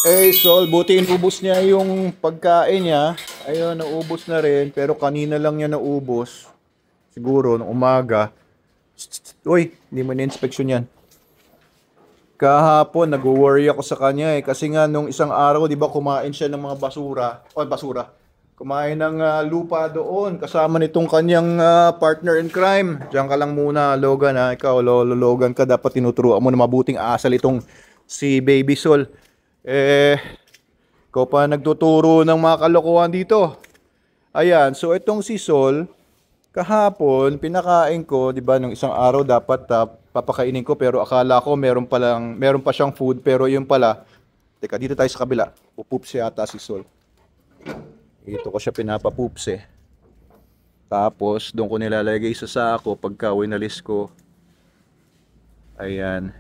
Eh, Sol, buti inubos niya yung pagkain niya. Ayun, naubos na rin. Pero kanina lang niya naubos. Siguro, nung umaga. Uy, hindi mo na-inspeksyon yan. Kahapon, nag-worry ako sa kanya eh. Kasi nga, nung isang araw, di ba, kumain siya ng mga basura. O, basura. Kumain ng lupa doon. Kasama nitong kanyang partner in crime. Diyan ka lang muna, Logan ha. Ikaw, Lolo Logan ka. Dapat tinuturuan mo na mabuting asal itong si Baby Sol. Eh, ikaw pa nagtuturo ng mga kalokohan dito. Ayan, so itong si Sol, kahapon, pinakain ko, 'di ba, nung isang araw dapat papakainin ko pero akala ko meron pa siyang food pero yun pala. Teka, dito tayo sa kabila. Pupoops yata si Sol. Dito ko siya pinapapoops eh. Tapos doon ko nilalagay sa sako pagka winalis ko. Ayan.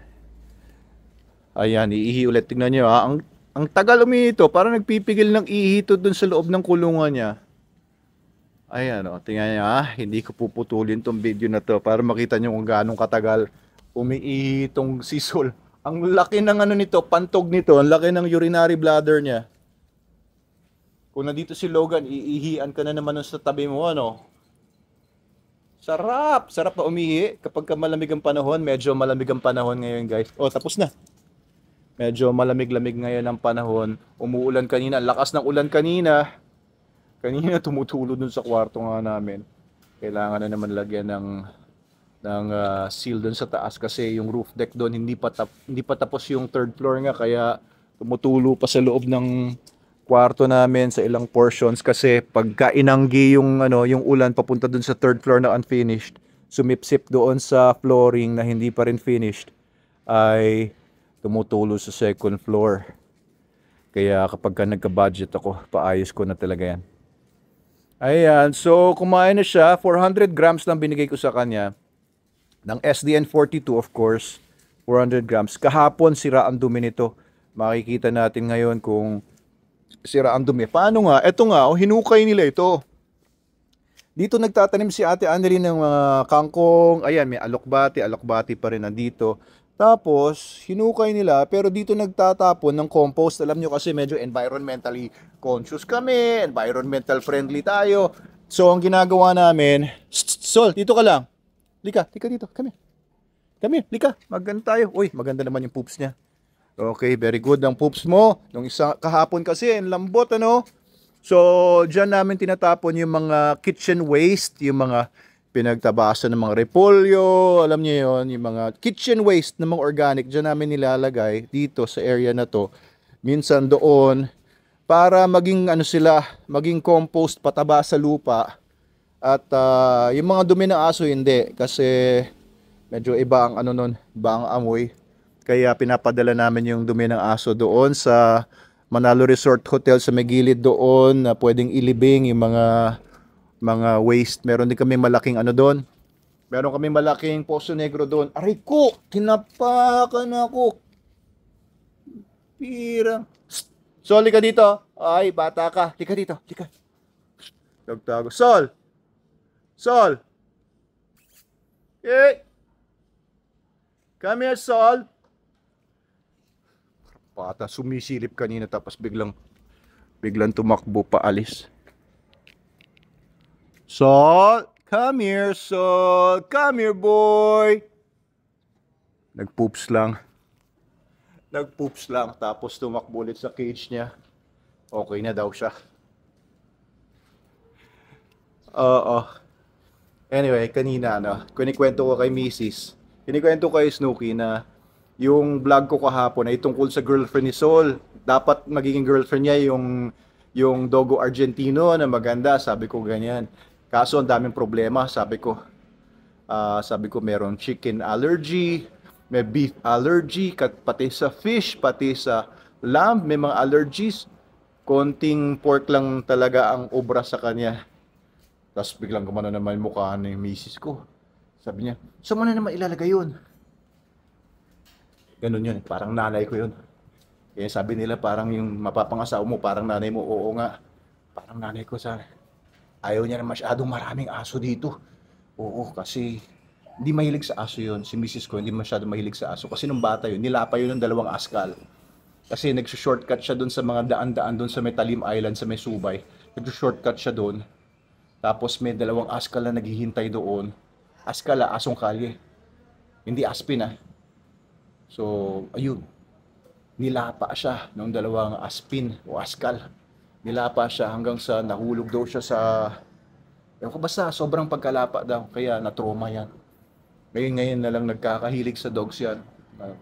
Ayan, iihi ulit. Tingnan niyo ha. Ang tagal umihito, parang nagpipigil ng ihito dun sa loob ng kulungan niya. Ayan o, tingnan niyo ha. Hindi ko puputulin tong video na to para makita niyo kung gaano katagal umiihi itong si Sol. Ang laki ng ano nito, pantog nito. Ang laki ng urinary bladder niya. Kung nandito si Logan, iihian ka na naman sa tabi mo, ano? Sarap! Sarap na umihi kapag malamig ang panahon. Medyo malamig ang panahon ngayon, guys. Oh, tapos na. Medyo malamig-lamig ngayon ang panahon. Umuulan kanina. Ang lakas ng ulan kanina. Kanina tumutulo dun sa kwarto nga namin. Kailangan na naman lagyan ng seal dun sa taas kasi yung roof deck doon hindi pa tapos yung third floor nga kaya tumutulo pa sa loob ng kwarto namin sa ilang portions kasi pagka inanggi yung ulan papunta dun sa third floor na unfinished, sumipsip doon sa flooring na hindi pa rin finished ay tumutulo sa second floor. Kaya kapag nagka-budget ako, paayos ko na talaga yan. Ayan, so kumain na siya. 400 grams lang binigay ko sa kanya. Ng SDN 42 of course. 400 grams. Kahapon, sira ang dumi nito. Makikita natin ngayon kung sira ang dumi. Paano nga? Eto nga, hinukay nila ito. Dito nagtatanim si Ate Annalyn ng mga kangkong. Ayan, may alokbati. Alokbati pa rin nandito. Tapos, hinukay nila, pero dito nagtatapon ng compost. Alam nyo kasi medyo environmentally conscious kami, environmental friendly tayo. So, ang ginagawa namin, Sol, dito ka lang. Lika dito, come here. Come here, lika, maganda tayo. Uy, maganda naman yung poops niya. Okay, very good ang poops mo. Nung isa kahapon kasi, ang lambot, ano? So, dyan namin tinatapon yung mga kitchen waste, yung mga pinagtabasan ng mga repolyo, alam niyo yon, yung mga kitchen waste ng mga organic, dyan namin nilalagay dito sa area na to. Minsan doon, para maging ano sila, maging compost, pataba sa lupa. At yung mga dumi ng aso hindi, kasi medyo iba ang ano nun, iba ang amoy. Kaya pinapadala namin yung dumi ng aso doon sa Manalo Resort Hotel sa may gilid doon na pwedeng ilibing yung mga waste. Meron din kami malaking ano doon. Meron kami malaking Poso Negro doon. Aray ko! Tinapakan ako. Pirang. Sol, lika dito. Ay, bata ka. Lika dito. Lika. Tagtago. Sol! Sol! Eh! Come here, Sol! Bata, sumisilip kanina tapos biglang tumakbo paalis. Sol, come here, Sol. Come here, boy. Nagpoops lang. Nagpoops lang. Tapos tumakbo ulit sa cage niya. Okay na daw siya. Oo. Anyway, kanina, kinikwento ko kay Mrs. Kinikwento ko kay Snooki na yung vlog ko kahapon ay tungkol sa girlfriend ni Sol. Dapat magiging girlfriend niya yung Dogo Argentino na maganda. Sabi ko ganyan. Kaso ang daming problema, sabi ko. Sabi ko meron chicken allergy, may beef allergy, pati sa fish, pati sa lamb, may mga allergies. Konting pork lang talaga ang obra sa kanya. Tapos biglang gumano naman yung mukha ng misis ko. Sabi niya, saan mo na naman ilalagay yun? Ganun yun, parang nanay ko yun. Kaya sabi nila parang yung mapapangasawa mo, parang nanay mo, oo nga. Parang nanay ko sa ayaw niya na masyadong maraming aso dito. Oo, kasi hindi mahilig sa aso yun. Si misis ko hindi masyadong mahilig sa aso. Kasi nung bata yun, nilapa yun ng 2 askal. Kasi nagsushortcut siya doon sa mga daan-daan doon sa may Talim Island, sa may Subay. Nagsushortcut siya doon. Tapos may dalawang askal na naghihintay doon. Askal, asong kalye. Hindi aspin ah. So, ayun. Nilapa siya ng dalawang aspin o askal. Nilapa siya hanggang sa nahulog daw siya sa... Ewan ko basta, sobrang pagkalapa daw. Kaya na-trauma yan. Ngayon na lang nagkakahilig sa dogs yan.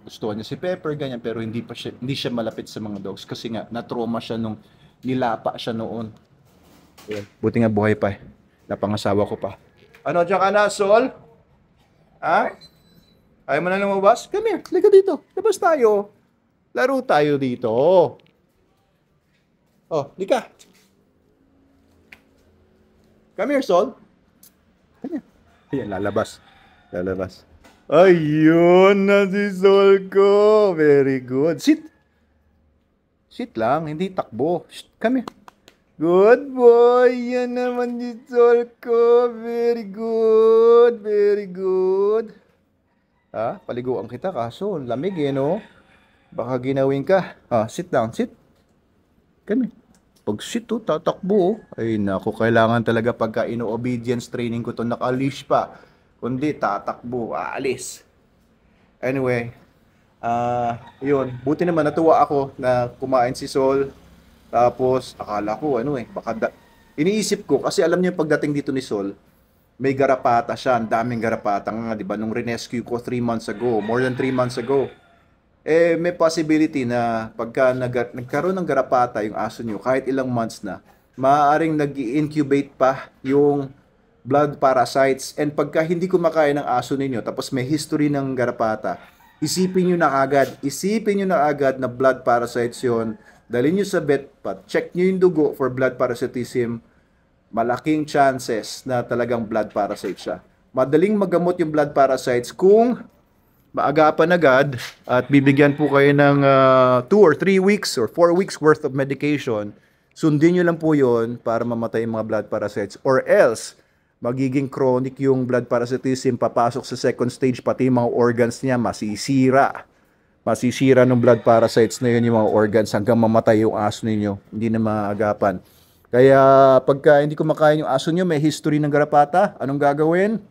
Gustuhan niya si Pepper, ganyan. Pero hindi siya malapit sa mga dogs. Kasi nga, na-trauma siya nung nilapa siya noon. Ayan. Buti nga buhay pa eh. Napangasawa ko pa. Ano, diyan ka na, Sol? Ha? Ayaw mo na lumabas? Come here, liga dito. Labas tayo. Laro tayo dito. Oh, lika. Come here, Sol. Come here. Ayan, lalabas. Lalabas. Ayun na si Sol ko. Very good. Sit. Sit lang, hindi takbo. Shh, come here. Good boy. Yan naman si Sol ko. Very good. Very good. Ha? Paliguan kita kaso lamig eh, no? Baka ginawin ka. Sit down, sit. Kami. Pag sit to, tatakbo. Ay naku, kailangan talaga pagka ino-obedience training ko to, naka-leash pa. Kundi tatakbo, aalis. Anyway, yun. Buti naman natuwa ako na kumain si Sol. Tapos, akala ko, iniisip ko, kasi alam niyo pagdating dito ni Sol, may garapata siya, ang daming garapata nga, di ba? Nung rescue ko 3 months ago, more than 3 months ago, may possibility na pagka nagkaroon ng garapata yung aso nyo, kahit ilang months na, maaaring nag-incubate pa yung blood parasites. And pagka hindi kumakain ng aso ninyo, tapos may history ng garapata, isipin nyo na agad na blood parasites yon. Dalhin nyo sa vet, check nyo yung dugo for blood parasitism. Malaking chances na talagang blood parasite siya. Madaling magamot yung blood parasites kung maagapan agad at bibigyan po kayo ng 2 or 3 weeks or 4 weeks worth of medication. Sundin nyo lang po yon para mamatay yung mga blood parasites. Or else, magiging chronic yung blood parasitism, papasok sa second stage, pati yung mga organs niya masisira. Masisira ng blood parasites na yun yung mga organs hanggang mamatay yung aso ninyo. Hindi na maagapan. Kaya pagka hindi kumakain yung aso nyo, may history ng garapata, anong gagawin?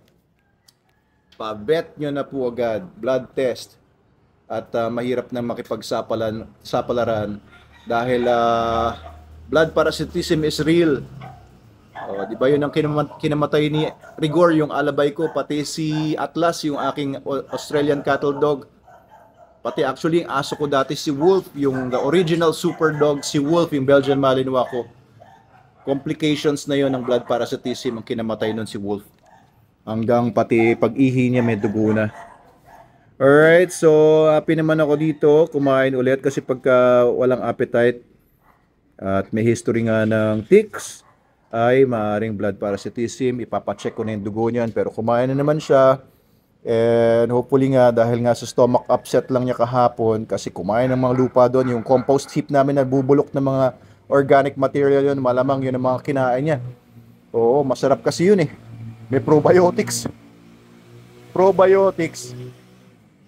Pa-vet nyo na po agad, blood test. At mahirap na makipagsapalaran dahil blood parasitism is real. Di ba yun ang kinamatay ni Rigor, yung alabay ko, pati si Atlas, yung aking Australian cattle dog. Pati actually yung aso ko dati si Wolf, yung the original super dog, si Wolf, yung Belgian Malinois ko. Complications na yon ng blood parasitism ang kinamatay nun si Wolf. Hanggang pati pag-ihi niya may dugo na. Alright, so happy naman ako dito. Kumain ulit kasi pagka walang appetite at may history nga ng ticks, ay maaaring blood parasitism. Ipapacheck ko na yung dugo niyan. Pero kumain na naman siya. And hopefully nga, dahil nga sa stomach upset lang niya kahapon, kasi kumain ng mga lupa doon, yung compost heap namin na bubulok ng mga organic material yun, malamang yun ang mga kinain niya. Oo, masarap kasi yun eh. May probiotics. Probiotics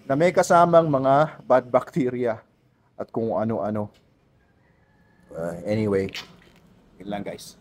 na may kasamang mga bad bacteria at kung ano-ano. Anyway, yun lang guys.